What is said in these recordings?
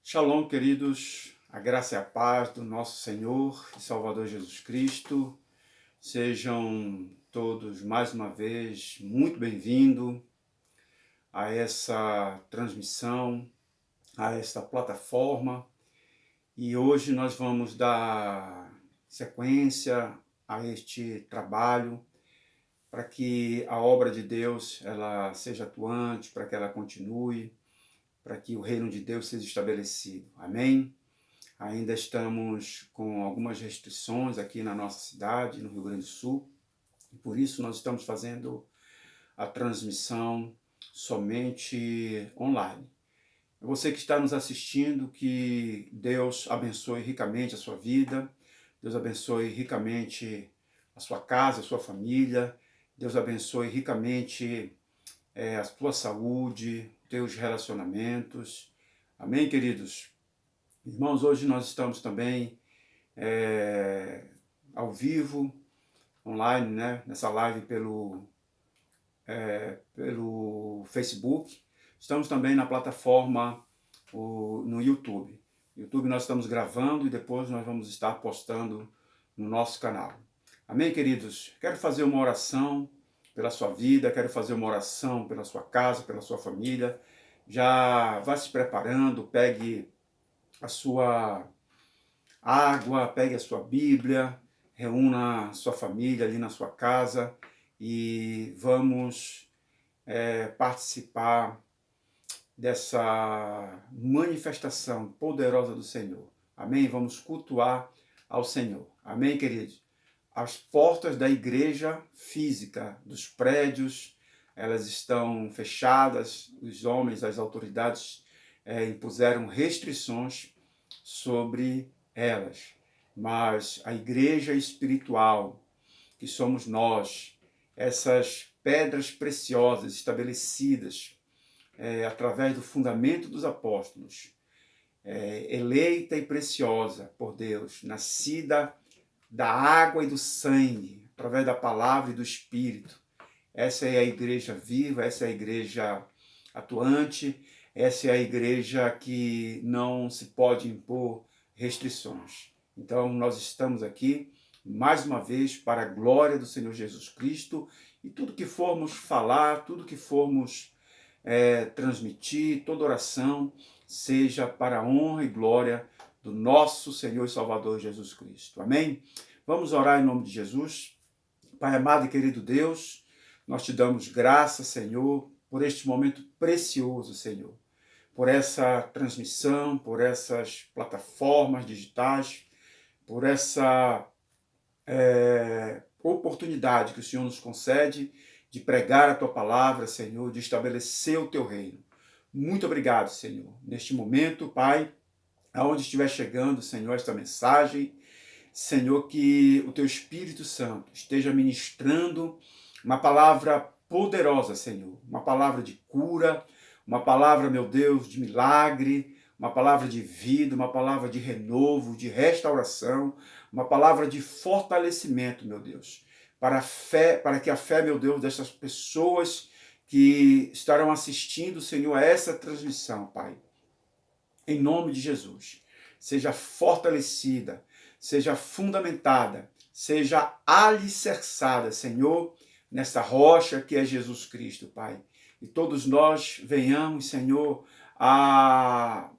Shalom, queridos, a graça e a paz do nosso Senhor e Salvador Jesus Cristo. Sejam todos, mais uma vez, muito bem-vindos a essa transmissão, a esta plataforma. E hoje nós vamos dar sequência a este trabalho para que a obra de Deus ela seja atuante, para que ela continue, para que o reino de Deus seja estabelecido. Amém? Ainda estamos com algumas restrições aqui na nossa cidade, no Rio Grande do Sul, e por isso nós estamos fazendo a transmissão somente online. Você que está nos assistindo, que Deus abençoe ricamente a sua vida, Deus abençoe ricamente a sua casa, a sua família, Deus abençoe ricamente a tua saúde, teus relacionamentos. Amém, queridos? Irmãos, hoje nós estamos também ao vivo, online, né? Nessa live pelo Facebook. Estamos também na plataforma no YouTube. No YouTube nós estamos gravando e depois nós vamos estar postando no nosso canal. Amém, queridos? Quero fazer uma oração pela sua vida, quero fazer uma oração pela sua casa, pela sua família. Já vá se preparando, pegue a sua água, pegue a sua Bíblia, reúna a sua família ali na sua casa e vamos participar dessa manifestação poderosa do Senhor. Amém? Vamos cultuar ao Senhor. Amém, queridos? As portas da igreja física, dos prédios, elas estão fechadas, os homens, as autoridades impuseram restrições sobre elas. Mas a igreja espiritual, que somos nós, essas pedras preciosas estabelecidas através do fundamento dos apóstolos, eleita e preciosa por Deus, nascida da água e do sangue, através da palavra e do Espírito. Essa é a igreja viva, essa é a igreja atuante, essa é a igreja que não se pode impor restrições. Então, nós estamos aqui, mais uma vez, para a glória do Senhor Jesus Cristo, e tudo que formos falar, tudo que formos transmitir, toda oração, seja para a honra e glória do nosso Senhor e Salvador Jesus Cristo. Amém? Vamos orar em nome de Jesus. Pai amado e querido Deus, nós te damos graça, Senhor, por este momento precioso, Senhor, por essa transmissão, por essas plataformas digitais, por essa oportunidade que o Senhor nos concede de pregar a Tua palavra, Senhor, de estabelecer o Teu reino. Muito obrigado, Senhor. Neste momento, Pai, aonde estiver chegando, Senhor, esta mensagem, Senhor, que o Teu Espírito Santo esteja ministrando uma palavra poderosa, Senhor, uma palavra de cura, uma palavra, meu Deus, de milagre, uma palavra de vida, uma palavra de renovo, de restauração, uma palavra de fortalecimento, meu Deus, para que a fé, meu Deus, dessas pessoas que estarão assistindo, Senhor, a essa transmissão, Pai, em nome de Jesus, seja fortalecida, seja fundamentada, seja alicerçada, Senhor, nessa rocha que é Jesus Cristo, Pai. E todos nós venhamos, Senhor, a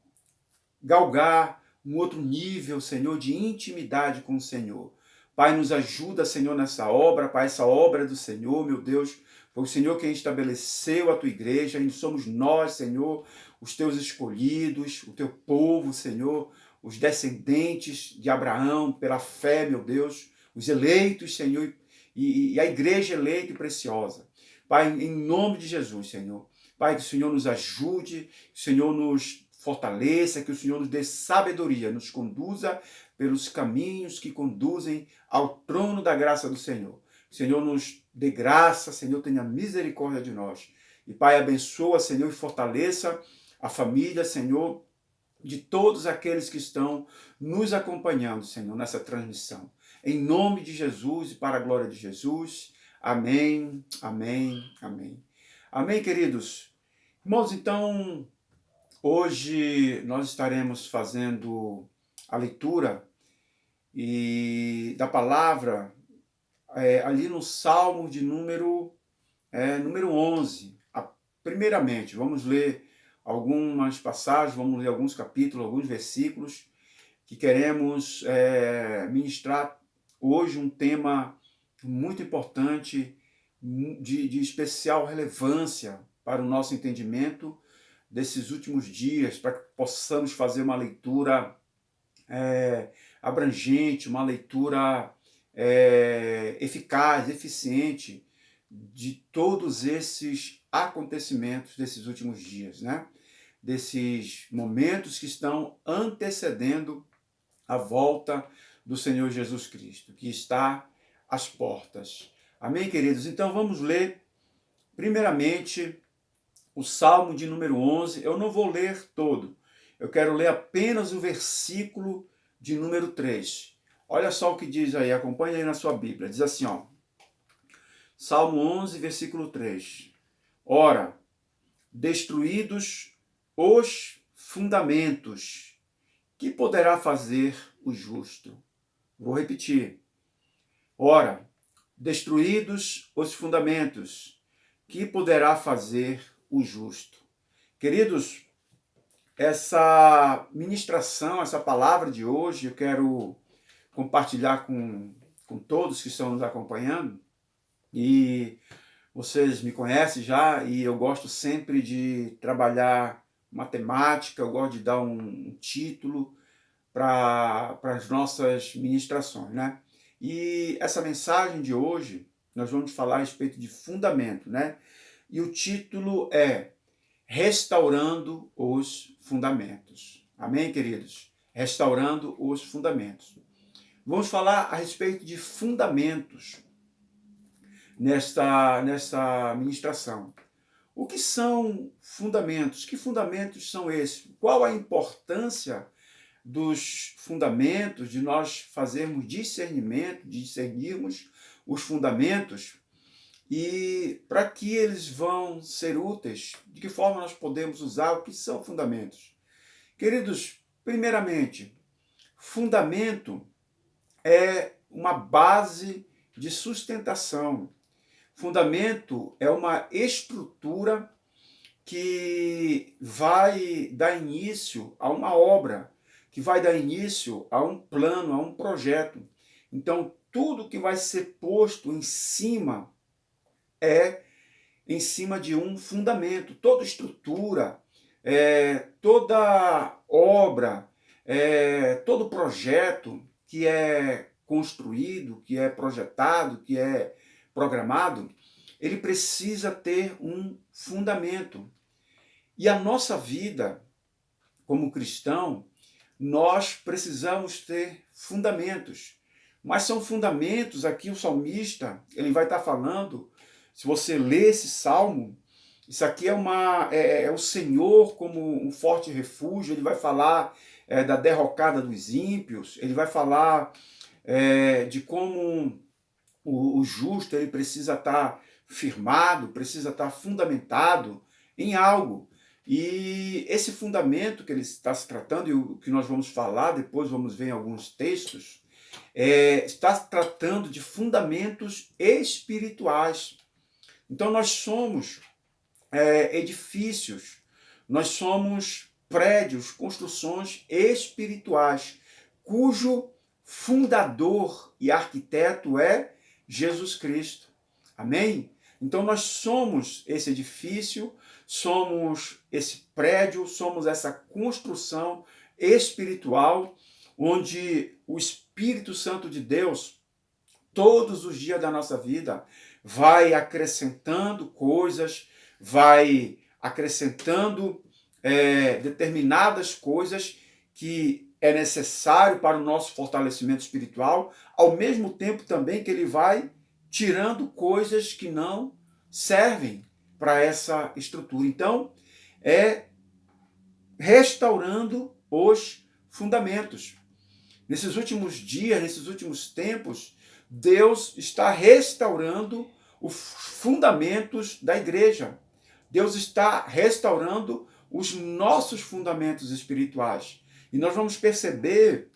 galgar um outro nível, Senhor, de intimidade com o Senhor. Pai, nos ajuda, Senhor, nessa obra, Pai, essa obra é do Senhor, meu Deus. Foi o Senhor quem estabeleceu a Tua igreja, e somos nós, Senhor, os Teus escolhidos, o Teu povo, Senhor, os descendentes de Abraão, pela fé, meu Deus, os eleitos, Senhor, e a igreja eleita e preciosa. Pai, em nome de Jesus, Senhor. Pai, que o Senhor nos ajude, que o Senhor nos fortaleça, que o Senhor nos dê sabedoria, nos conduza pelos caminhos que conduzem ao trono da graça do Senhor. O Senhor nos dê graça, Senhor, tenha misericórdia de nós. E Pai, abençoa, Senhor, e fortaleça a família, Senhor, de todos aqueles que estão nos acompanhando, Senhor, nessa transmissão. em nome de Jesus e para a glória de Jesus. Amém, amém, amém. Amém, queridos? Irmãos, então, hoje nós estaremos fazendo a leitura da palavra ali no Salmo de número 11. Primeiramente, vamos ler algumas passagens, vamos ler alguns capítulos, alguns versículos que queremos ministrar hoje um tema muito importante, de especial relevância para o nosso entendimento desses últimos dias, para que possamos fazer uma leitura abrangente, uma leitura eficaz, eficiente de todos esses acontecimentos desses últimos dias, né? Desses momentos que estão antecedendo a volta do Senhor Jesus Cristo, que está às portas. Amém, queridos? Então vamos ler, primeiramente, o Salmo de número 11. Eu não vou ler todo, eu quero ler apenas o versículo de número 3. Olha só o que diz aí, acompanha aí na sua Bíblia. Diz assim, ó, Salmo 11, versículo 3. Ora, destruídos os fundamentos, que poderá fazer o justo? Vou repetir. Ora, destruídos os fundamentos, que poderá fazer o justo? Queridos, essa ministração, essa palavra de hoje, eu quero compartilhar com todos que estão nos acompanhando. E vocês me conhecem já, e eu gosto sempre de trabalhar matemática, eu gosto de dar um título para as nossas ministrações, né? E essa mensagem de hoje, nós vamos falar a respeito de fundamento, né? E o título é Restaurando os Fundamentos. Amém, queridos? Restaurando os fundamentos. Vamos falar a respeito de fundamentos nesta ministração. O que são fundamentos? Que fundamentos são esses? Qual a importância dos fundamentos, de nós fazermos discernimento, de discernirmos os fundamentos e para que eles vão ser úteis, de que forma nós podemos usar, o que são fundamentos? Queridos, primeiramente, fundamento é uma base de sustentação. Fundamento é uma estrutura que vai dar início a uma obra, que vai dar início a um plano, a um projeto. Então, tudo que vai ser posto em cima é em cima de um fundamento. Toda estrutura, toda obra, todo projeto que é construído, que é projetado, que é programado, ele precisa ter um fundamento. E a nossa vida, como cristão, nós precisamos ter fundamentos. Mas são fundamentos, aqui o salmista, ele vai estar falando, se você ler esse salmo, isso aqui é o Senhor como um forte refúgio, ele vai falar da derrocada dos ímpios, ele vai falar de como o justo ele precisa estar firmado, precisa estar fundamentado em algo. E esse fundamento que ele está se tratando, e o que nós vamos falar, depois vamos ver em alguns textos, está tratando de fundamentos espirituais. Então nós somos edifícios, nós somos prédios, construções espirituais, cujo fundador e arquiteto é Jesus Cristo. Amém? Então nós somos esse edifício, somos esse prédio, somos essa construção espiritual, onde o Espírito Santo de Deus, todos os dias da nossa vida, vai acrescentando coisas, vai acrescentando determinadas coisas que é necessário para o nosso fortalecimento espiritual, ao mesmo tempo também que ele vai tirando coisas que não servem para essa estrutura. Então, é restaurando os fundamentos. nesses últimos dias, nesses últimos tempos, Deus está restaurando os fundamentos da igreja. Deus está restaurando os nossos fundamentos espirituais. E nós vamos perceber,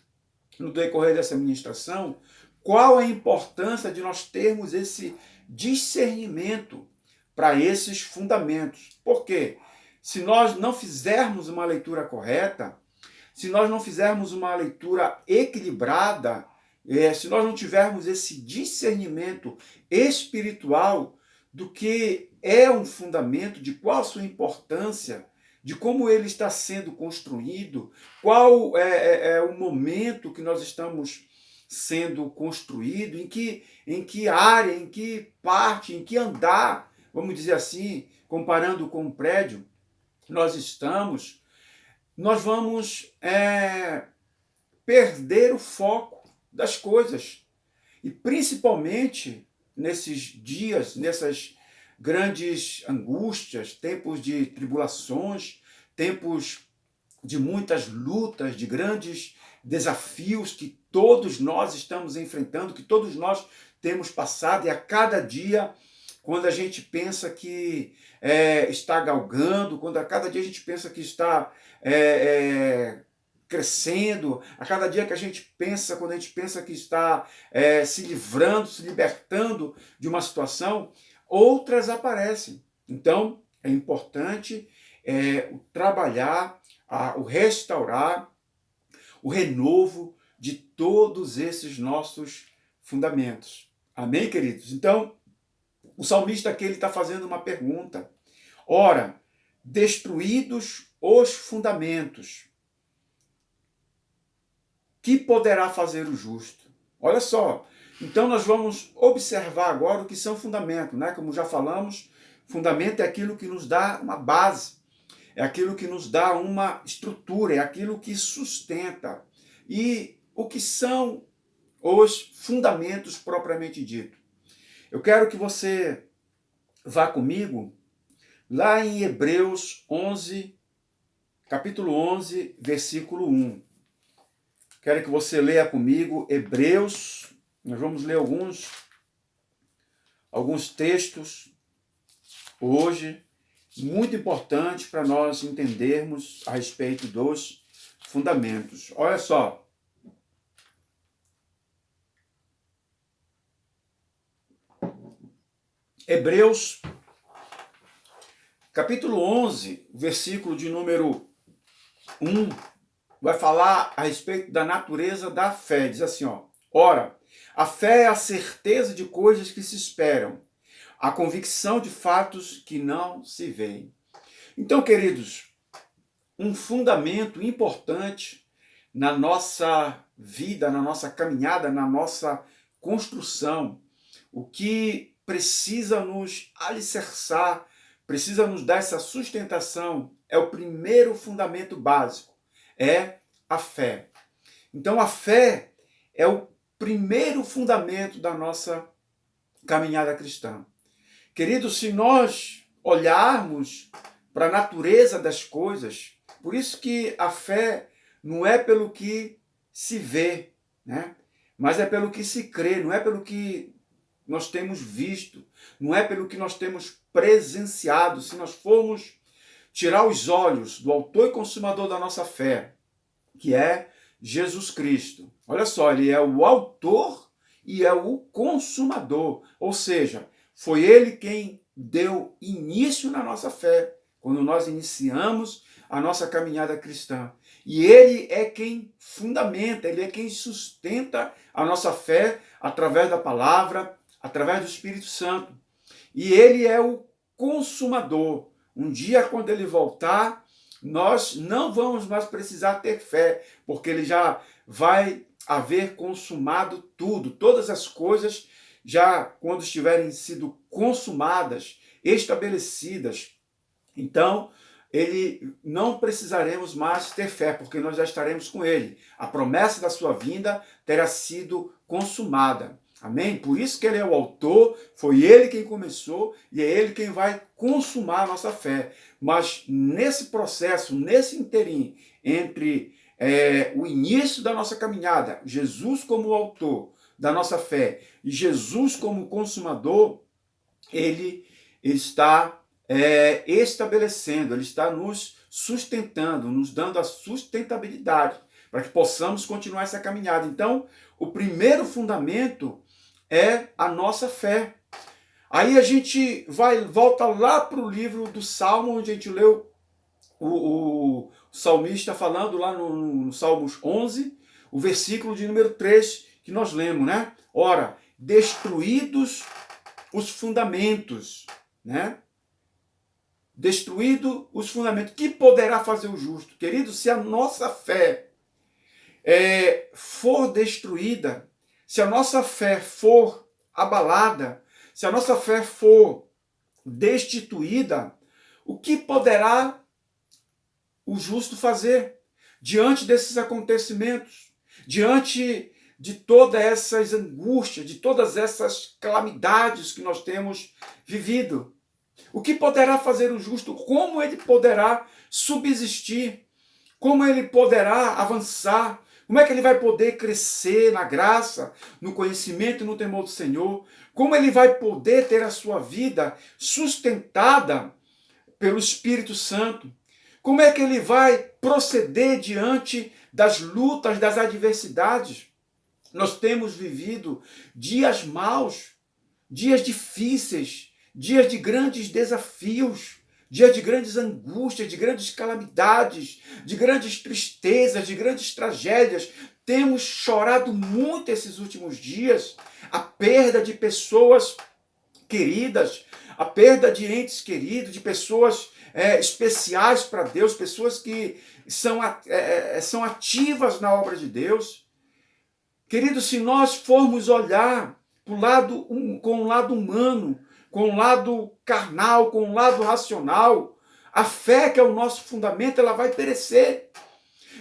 no decorrer dessa ministração, qual a importância de nós termos esse discernimento para esses fundamentos. Por quê? Se nós não fizermos uma leitura correta, se nós não fizermos uma leitura equilibrada, se nós não tivermos esse discernimento espiritual do que é um fundamento, de qual a sua importância, de como ele está sendo construído, qual é o momento que nós estamos sendo construído, em que área, em que parte, em que andar, vamos dizer assim, comparando com um prédio, nós estamos, nós vamos perder o foco das coisas. E principalmente nesses dias, nessas grandes angústias, tempos de tribulações, tempos de muitas lutas, de grandes desafios que todos nós estamos enfrentando, que todos nós temos passado, e a cada dia, quando a gente pensa que está galgando, quando a cada dia a gente pensa que está crescendo, a cada dia que a gente pensa, quando a gente pensa que está se livrando, se libertando de uma situação, outras aparecem. Então, é importante o trabalhar, o restaurar, o renovo de todos esses nossos fundamentos. Amém, queridos? Então, o salmista aqui está fazendo uma pergunta. Ora, destruídos os fundamentos, que poderá fazer o justo? Olha só, então nós vamos observar agora o que são fundamentos, né? Como já falamos, fundamento é aquilo que nos dá uma base, é aquilo que nos dá uma estrutura, é aquilo que sustenta. E o que são os fundamentos propriamente dito? Eu quero que você vá comigo lá em Hebreus 11, capítulo 11, versículo 1. Quero que você leia comigo Hebreus, nós vamos ler alguns textos hoje, muito importantes para nós entendermos a respeito dos fundamentos. Olha só. Hebreus, capítulo 11, versículo de número 1, vai falar a respeito da natureza da fé. Diz assim, ó: ora, a fé é a certeza de coisas que se esperam, a convicção de fatos que não se veem. Então, queridos, um fundamento importante na nossa vida, na nossa caminhada, na nossa construção, o que precisa nos alicerçar, precisa nos dar essa sustentação, é o primeiro fundamento básico, é a fé. Então a fé é o primeiro fundamento da nossa caminhada cristã. Queridos, se nós olharmos para a natureza das coisas, por isso que a fé não é pelo que se vê, né? Mas é pelo que se crê, não é pelo que nós temos visto, não é pelo que nós temos presenciado. Se nós formos tirar os olhos do autor e consumador da nossa fé, que é Jesus Cristo, olha só, ele é o autor e é o consumador, ou seja, foi ele quem deu início na nossa fé, quando nós iniciamos a nossa caminhada cristã. E ele é quem fundamenta, ele é quem sustenta a nossa fé através da palavra, através do Espírito Santo. E ele é o consumador. Um dia, quando ele voltar, nós não vamos mais precisar ter fé, porque ele já vai haver consumado tudo. Todas as coisas, já quando estiverem sido consumadas, estabelecidas, então não precisaremos mais ter fé, porque nós já estaremos com ele. A promessa da sua vinda terá sido consumada. Amém? Por isso que ele é o autor, foi ele quem começou e é ele quem vai consumar a nossa fé. Mas nesse processo, nesse interim, entre o início da nossa caminhada, Jesus como o autor da nossa fé e Jesus como consumador, ele está estabelecendo, ele está nos sustentando, nos dando a sustentabilidade para que possamos continuar essa caminhada. Então, o primeiro fundamento é a nossa fé. Aí a gente volta lá para o livro do Salmo, onde a gente leu o salmista falando lá no Salmos 11, o versículo de número 3, que nós lemos, né? Ora, destruídos os fundamentos, né? Destruído os fundamentos. Que poderá fazer o justo? Querido, se a nossa fé for destruída, se a nossa fé for abalada, se a nossa fé for destituída, o que poderá o justo fazer diante desses acontecimentos, diante de todas essas angústias, de todas essas calamidades que nós temos vivido? O que poderá fazer o justo? Como ele poderá subsistir? Como ele poderá avançar? Como é que ele vai poder crescer na graça, no conhecimento e no temor do Senhor? Como ele vai poder ter a sua vida sustentada pelo Espírito Santo? Como é que ele vai proceder diante das lutas, das adversidades? Nós temos vivido dias maus, dias difíceis, dias de grandes desafios, dias de grandes angústias, de grandes calamidades, de grandes tristezas, de grandes tragédias. Temos chorado muito esses últimos dias, a perda de pessoas queridas, a perda de entes queridos, de pessoas especiais para Deus, pessoas que são ativas na obra de Deus. Querido, se nós formos olhar com o lado humano, com o lado carnal, com o lado racional, a fé, que é o nosso fundamento, ela vai perecer.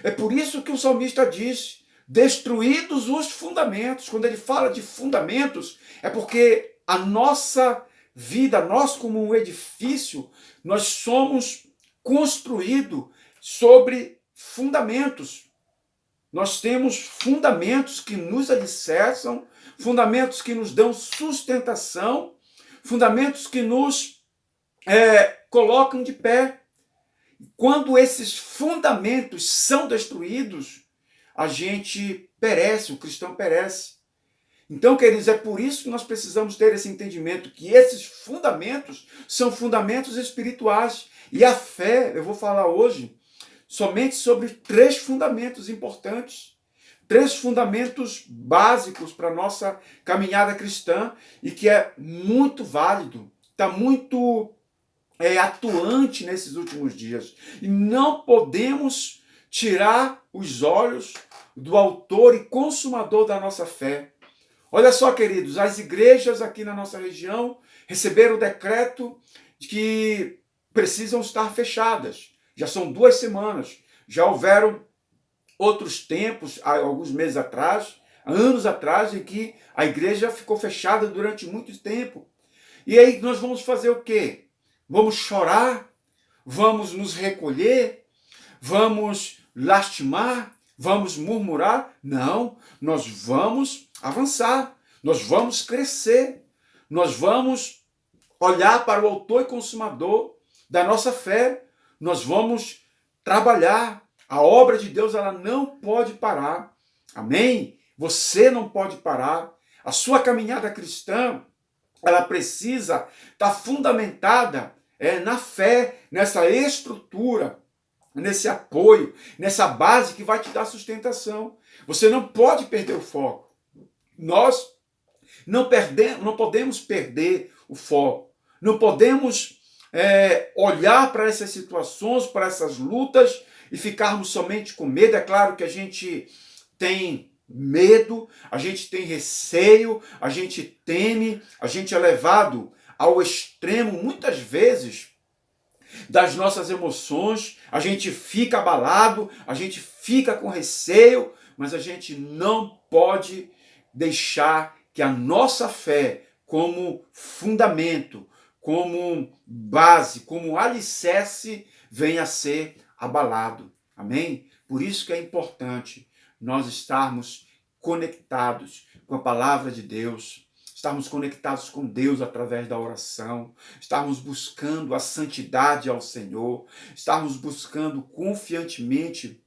É por isso que o salmista diz, destruídos os fundamentos. Quando ele fala de fundamentos, é porque a nossa vida, nós como um edifício, nós somos construídos sobre fundamentos. Nós temos fundamentos que nos alicerçam, fundamentos que nos dão sustentação, fundamentos que nos colocam de pé. Quando esses fundamentos são destruídos, a gente perece, o cristão perece. Então, queridos, é por isso que nós precisamos ter esse entendimento, que esses fundamentos são fundamentos espirituais. E a fé, eu vou falar hoje somente sobre 3 fundamentos importantes, 3 fundamentos básicos para a nossa caminhada cristã e que é muito válido, está muito atuante nesses últimos dias. E não podemos tirar os olhos do autor e consumador da nossa fé. Olha só, queridos, as igrejas aqui na nossa região receberam o decreto de que precisam estar fechadas. Já são 2 semanas. Já houveram outros tempos, alguns meses atrás, anos atrás, em que a igreja ficou fechada durante muito tempo. E aí nós vamos fazer o quê? Vamos chorar? Vamos nos recolher? Vamos lastimar? Vamos murmurar? Não, nós vamos avançar, nós vamos crescer, nós vamos olhar para o autor e consumador da nossa fé, nós vamos trabalhar. A obra de Deus, ela não pode parar. Amém? Você não pode parar. A sua caminhada cristã, ela precisa estar fundamentada na fé, nessa estrutura, nesse apoio, nessa base que vai te dar sustentação. Você não pode perder o foco. Nós não podemos perder o foco. Não podemos olhar para essas situações, para essas lutas e ficarmos somente com medo. É claro que a gente tem medo, a gente tem receio, a gente teme, a gente é levado ao extremo muitas vezes das nossas emoções, a gente fica abalado, a gente fica com receio, mas a gente não pode deixar que a nossa fé, como fundamento, como base, como alicerce, venha a ser abalado. Amém? Por isso que é importante nós estarmos conectados com a palavra de Deus, estarmos conectados com Deus através da oração, estarmos buscando a santidade ao Senhor, estarmos buscando confiantemente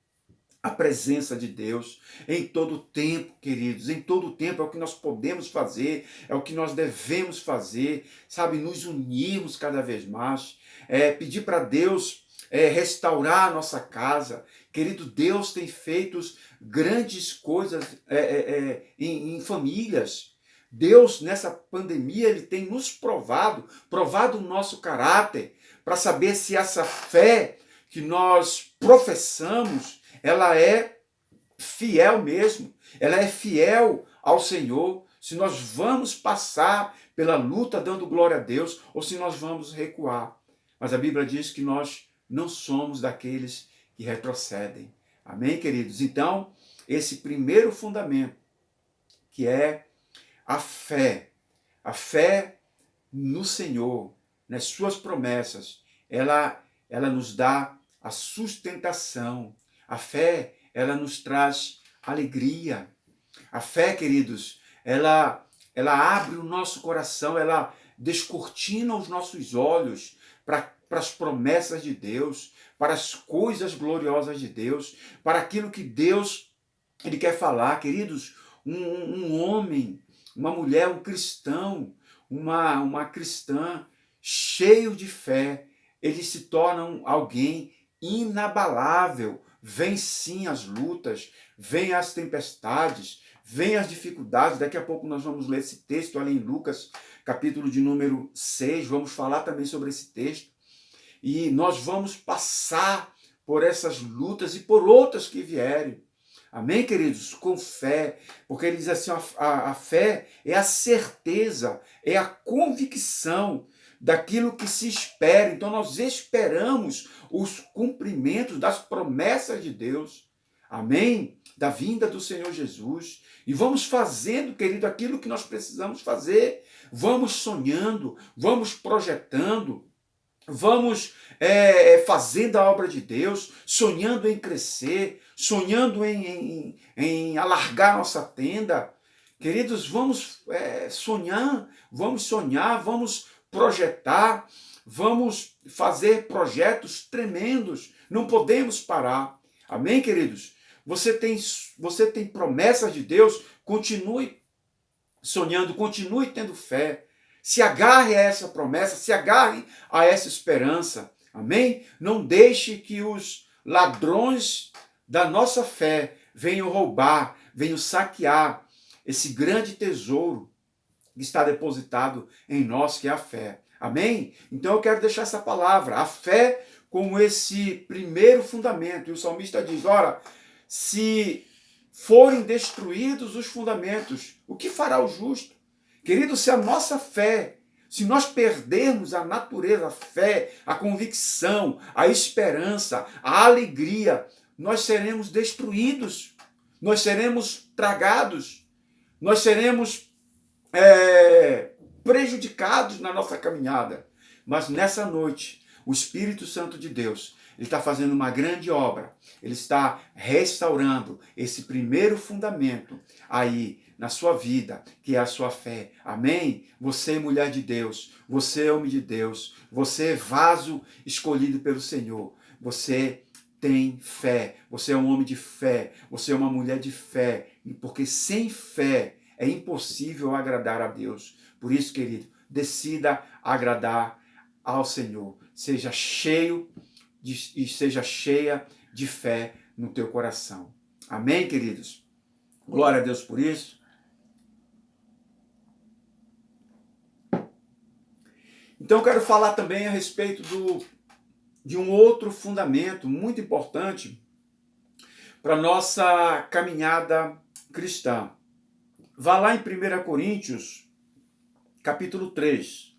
a presença de Deus em todo o tempo, queridos, em todo o tempo é o que nós podemos fazer, é o que nós devemos fazer, sabe, nos unirmos cada vez mais, pedir para Deus restaurar a nossa casa. Querido, Deus tem feito grandes coisas em famílias. Deus, nessa pandemia, ele tem nos provado o nosso caráter, para saber se essa fé que nós professamos, ela é fiel mesmo, ela é fiel ao Senhor, se nós vamos passar pela luta dando glória a Deus, ou se nós vamos recuar. Mas a Bíblia diz que nós não somos daqueles que retrocedem. Amém, queridos? Então, esse primeiro fundamento, que é a fé no Senhor, nas suas promessas, ela nos dá a sustentação. A fé, ela nos traz alegria. A fé, queridos, ela abre o nosso coração, ela descortina os nossos olhos para as promessas de Deus, para as coisas gloriosas de Deus, para aquilo que Deus ele quer falar. Queridos, um homem, uma mulher, um cristão, uma cristã cheio de fé, eles se tornam alguém inabalável. Vem sim as lutas, vem as tempestades, vem as dificuldades. Daqui a pouco nós vamos ler esse texto ali em Lucas, capítulo de número 6. Vamos falar também sobre esse texto. E nós vamos passar por essas lutas e por outras que vierem. Amém, queridos? Com fé, porque ele diz assim, a fé é a certeza, é a convicção daquilo que se espera. Então nós esperamos os cumprimentos das promessas de Deus. Amém? Da vinda do Senhor Jesus. E vamos fazendo, querido, aquilo que nós precisamos fazer. Vamos sonhando, vamos projetando, vamos fazendo a obra de Deus, sonhando em crescer, sonhando em alargar nossa tenda. Queridos, vamos sonhar, vamos projetar, vamos fazer projetos tremendos. Não podemos parar. Amém, queridos? Você tem promessas de Deus, continue sonhando, continue tendo fé. Se agarre a essa promessa, se agarre a essa esperança. Amém? Não deixe que os ladrões da nossa fé venham roubar, venham saquear esse grande tesouro que está depositado em nós, que é a fé. Amém? Então eu quero deixar essa palavra, a fé como esse primeiro fundamento. E o salmista diz, ora, se forem destruídos os fundamentos, o que fará o justo? Querido, se a nossa fé, se nós perdermos a natureza, a fé, a convicção, a esperança, a alegria, nós seremos destruídos, nós seremos tragados, nós seremos prejudicados na nossa caminhada. Mas nessa noite, o Espírito Santo de Deus, ele está fazendo uma grande obra. Ele está restaurando esse primeiro fundamento aí na sua vida, que é a sua fé. Amém? Você, mulher de Deus, você, homem de Deus, você, vaso escolhido pelo Senhor, você tem fé, você é um homem de fé, você é uma mulher de fé, porque sem fé é impossível agradar a Deus. Por isso, querido, decida agradar ao Senhor. Seja cheio e seja cheia de fé no teu coração. Amém, queridos? Glória a Deus por isso. Então eu quero falar também a respeito de um outro fundamento muito importante para a nossa caminhada cristã. Vá lá em 1 Coríntios, capítulo 3.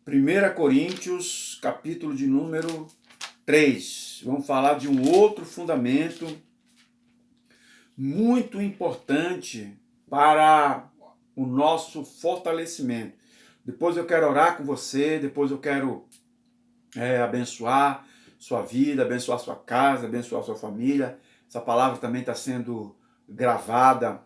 1 Coríntios, capítulo de número 3. Vamos falar de um outro fundamento muito importante para o nosso fortalecimento. Depois eu quero orar com você, depois eu quero abençoar sua vida, abençoar sua casa, abençoar sua família. Essa palavra também está sendo gravada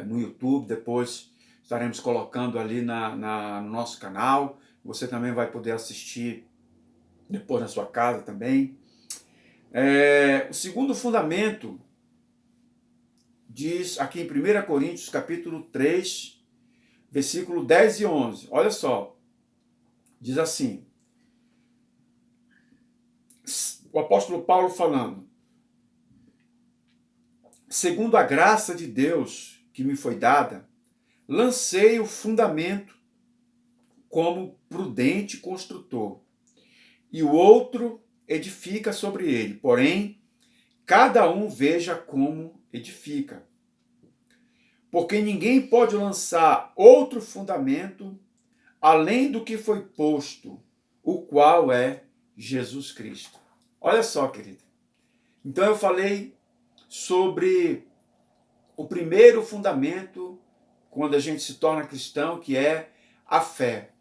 no YouTube, depois estaremos colocando ali no nosso canal. Você também vai poder assistir depois na sua casa também. O segundo fundamento diz aqui em 1 Coríntios capítulo 3, versículo 10 e 11. Olha só, diz assim, o apóstolo Paulo falando: segundo a graça de Deus que me foi dada, lancei o fundamento como prudente construtor, e o outro edifica sobre ele. Porém, cada um veja como edifica. Porque ninguém pode lançar outro fundamento além do que foi posto, o qual é Jesus Cristo. Olha só, querido. Então eu falei sobre o primeiro fundamento quando a gente se torna cristão, que é a fé.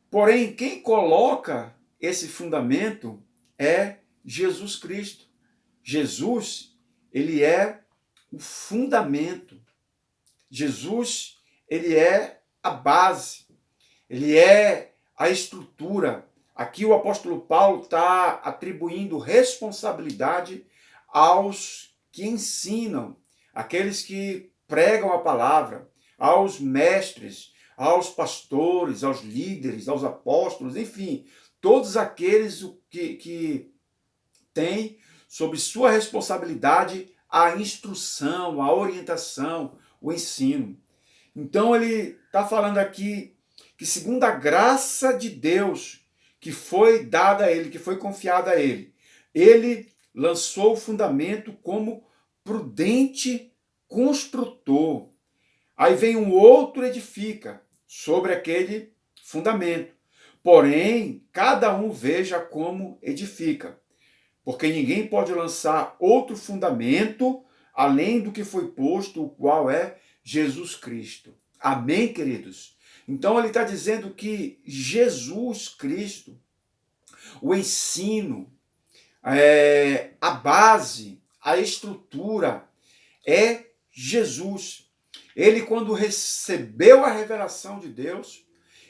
Porém, quem coloca esse fundamento é Jesus Cristo. Jesus, ele é o fundamento. Jesus, ele é a base. Ele é a estrutura. Aqui o apóstolo Paulo está atribuindo responsabilidade aos que ensinam, aqueles que pregam a palavra, aos mestres, aos pastores, aos líderes, aos apóstolos, enfim, todos aqueles que têm sob sua responsabilidade a instrução, a orientação, o ensino. Então ele está falando aqui que segundo a graça de Deus que foi dada a ele, que foi confiada a ele, ele lançou o fundamento como prudente construtor. Aí vem um outro edifica sobre aquele fundamento. Porém, cada um veja como edifica. Porque ninguém pode lançar outro fundamento além do que foi posto, o qual é Jesus Cristo. Amém, queridos? Então ele está dizendo que Jesus Cristo, o ensino, a base, a estrutura é Jesus. Ele, quando recebeu a revelação de Deus,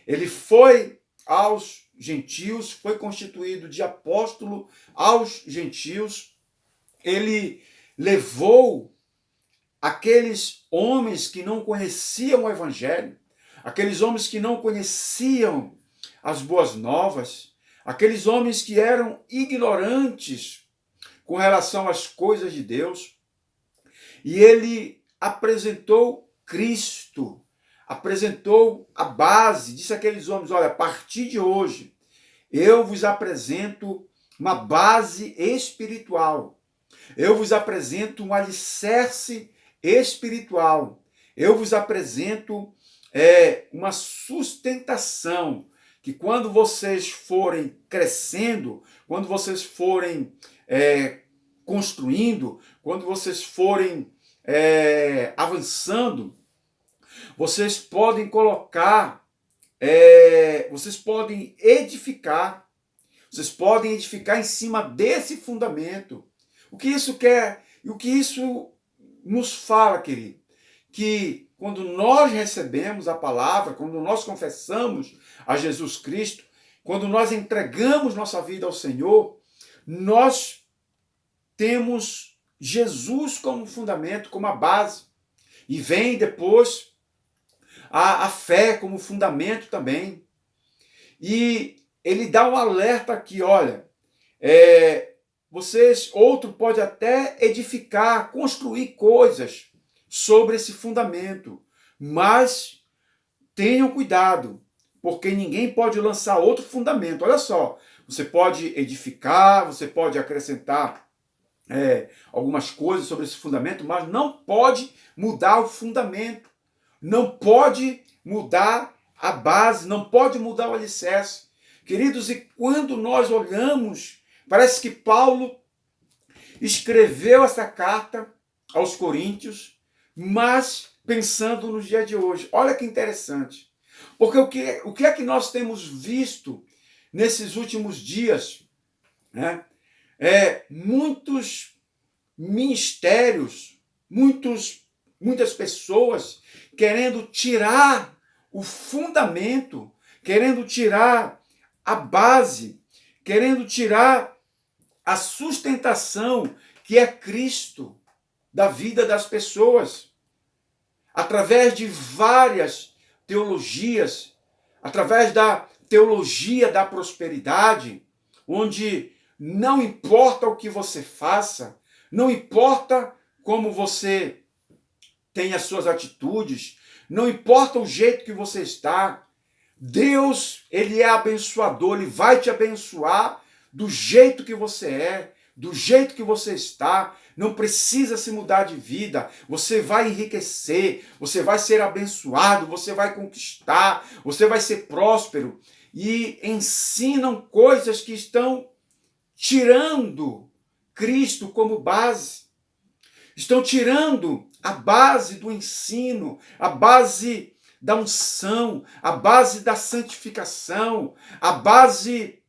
ele foi aos gentios, foi constituído de apóstolo aos gentios. Ele levou aqueles homens que não conheciam o evangelho, aqueles homens que não conheciam as boas novas, aqueles homens que eram ignorantes com relação às coisas de Deus, e ele apresentou Cristo, apresentou a base, disse àqueles homens: olha, a partir de hoje, eu vos apresento uma base espiritual, eu vos apresento um alicerce espiritual, eu vos apresento uma sustentação, que quando vocês forem crescendo, quando vocês forem construindo, quando vocês forem avançando, vocês podem colocar, vocês podem edificar em cima desse fundamento. O que isso quer? E o que isso nos fala, querido? Que quando nós recebemos a palavra, quando nós confessamos a Jesus Cristo, quando nós entregamos nossa vida ao Senhor, nós temos Jesus como fundamento, como a base. E vem depois a fé como fundamento também. E ele dá um alerta aqui, olha, outro pode até edificar, construir coisas sobre esse fundamento, mas tenham cuidado, porque ninguém pode lançar outro fundamento. Olha só, você pode edificar, você pode acrescentar algumas coisas sobre esse fundamento, mas não pode mudar o fundamento, não pode mudar a base, não pode mudar o alicerce. Queridos, e quando nós olhamos, parece que Paulo escreveu essa carta aos Coríntios, mas pensando no dia de hoje. Olha que interessante. Porque o que é que nós temos visto nesses últimos dias? né? Muitos ministérios, muitas pessoas querendo tirar o fundamento, querendo tirar a base, querendo tirar a sustentação que é Cristo da vida das pessoas, através de várias teologias, através da teologia da prosperidade, onde não importa o que você faça, não importa como você tem as suas atitudes, não importa o jeito que você está, Deus, ele é abençoador, ele vai te abençoar do jeito que você é, do jeito que você está. Não precisa se mudar de vida, você vai enriquecer, você vai ser abençoado, você vai conquistar, você vai ser próspero. E ensinam coisas que estão tirando Cristo como base. Estão tirando a base do ensino, a base da unção, a base da santificação, a base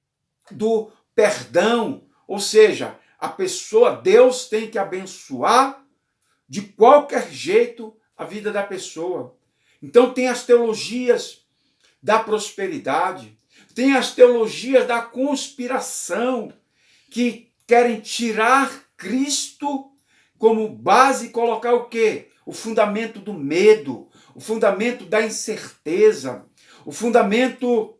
do perdão. Ou seja, a pessoa, Deus tem que abençoar de qualquer jeito a vida da pessoa. Então tem as teologias da prosperidade, tem as teologias da conspiração, que querem tirar Cristo como base e colocar o quê? O fundamento do medo, o fundamento da incerteza, o fundamento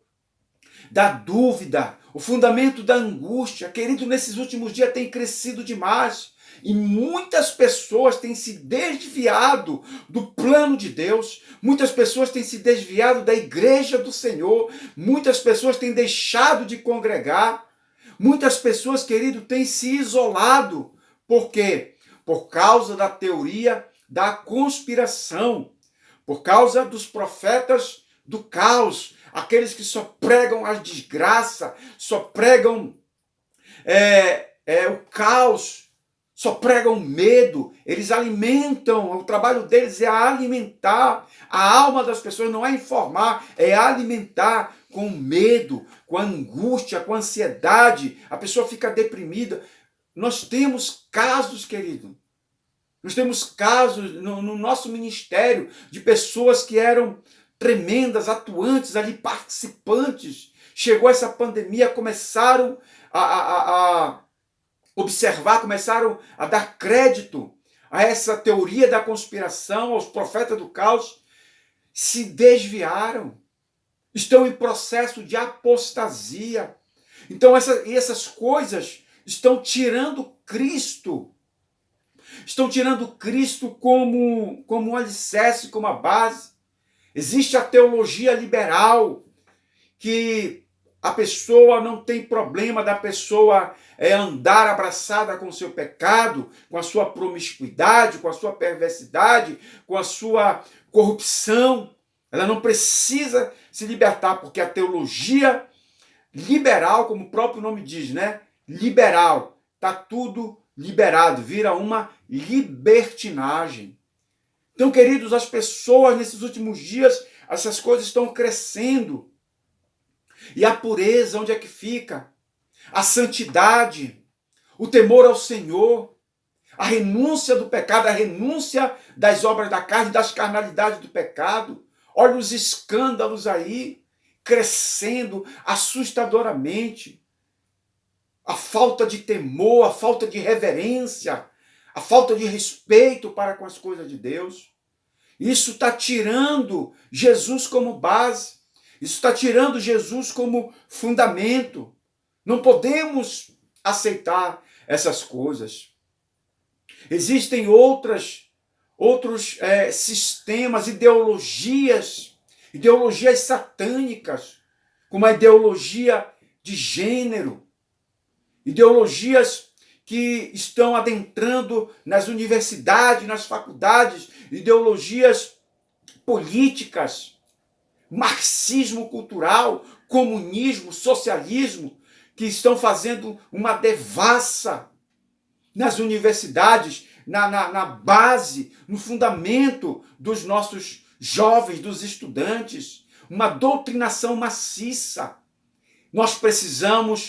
da dúvida, o fundamento da angústia. Querido, nesses últimos dias tem crescido demais e muitas pessoas têm se desviado do plano de Deus, muitas pessoas têm se desviado da igreja do Senhor, muitas pessoas têm deixado de congregar, muitas pessoas, querido, têm se isolado. Por quê? Por causa da teoria da conspiração, por causa dos profetas do caos, aqueles que só pregam a desgraça, só pregam o caos, só pregam medo. Eles alimentam, o trabalho deles é alimentar a alma das pessoas, não é informar, é alimentar com medo, com angústia, com ansiedade. A pessoa fica deprimida. Nós temos casos, querido, nós temos casos no nosso ministério de pessoas que eram tremendas, atuantes ali, participantes. Chegou essa pandemia, começaram a observar, começaram a dar crédito a essa teoria da conspiração, aos profetas do caos, se desviaram, estão em processo de apostasia. Então essas coisas estão tirando Cristo, como um alicerce, como a base. Existe a teologia liberal, que a pessoa não tem problema da pessoa andar abraçada com o seu pecado, com a sua promiscuidade, com a sua perversidade, com a sua corrupção. Ela não precisa se libertar, porque a teologia liberal, como o próprio nome diz, né? Liberal, está tudo liberado, vira uma libertinagem. Então, queridos, as pessoas nesses últimos dias, essas coisas estão crescendo. E a pureza, onde é que fica? A santidade, o temor ao Senhor, a renúncia do pecado, a renúncia das obras da carne, das carnalidades do pecado. Olha os escândalos aí, crescendo assustadoramente. A falta de temor, a falta de reverência, a falta de respeito para com as coisas de Deus. Isso está tirando Jesus como base. Isso está tirando Jesus como fundamento. Não podemos aceitar essas coisas. Existem outros sistemas, ideologias satânicas, como a ideologia de gênero, ideologias que estão adentrando nas universidades, nas faculdades, ideologias políticas, marxismo cultural, comunismo, socialismo, que estão fazendo uma devassa nas universidades, na base, no fundamento dos nossos jovens, dos estudantes, uma doutrinação maciça. Nós precisamos